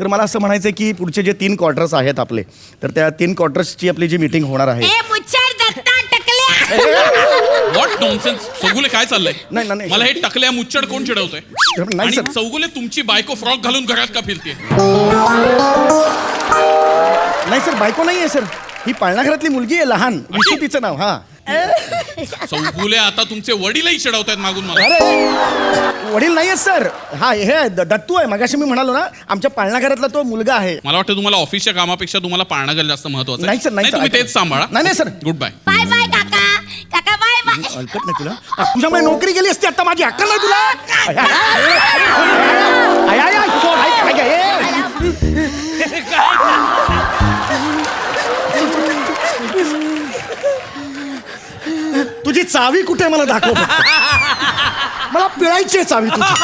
तर मला असं म्हणायचं की पुढचे जे 3 क्वार्टर्स आहेत आपले, तर त्या 3 क्वार्टर्सची आपली जी मीटिंग होणार आहे. What nonsense. चौगुले काय चाललंय? नाही, नाही. मला हे टकल्या मुच्चड कोण चिडवतोय? नाही आणि सर. चौगुले तुमची बायको फ्रॉक घालून घरात का फिरते? नाही सर, बायको नाही आहे सर, ही पाळणा घरातली मुलगी आहे लहान, विशू तिचं नाव. हा चौगुले आता तुमचे वडीलही चिडवतायत मागून मला. अरे वडील नाही आहेत सर, हा हे दत्तू आहे. मगाशी मी म्हणालो ना, आमच्या पाळणा घरातला तो मुलगा आहे. मला वाटतं तुम्हाला ऑफिसच्या कामापेक्षा तुम्हाला पाळणा घर जास्त महत्वाचं नाही सर, नाही सर, तुम्ही ऐका. तेच सांभाळा. नाही, नाही sir. Good bye. Bye bye काका. काका बाय बाय. ऐकत नाही तुला. तुझ्यामुळे नोकरी गेली असती आता, माझी अक्कल नाही तुला. आय, आय, आय, सोड, ऐक, ऐक, तुझी चावी कुठे मला दाखव. मला पिळायची आहे चावी तुझी.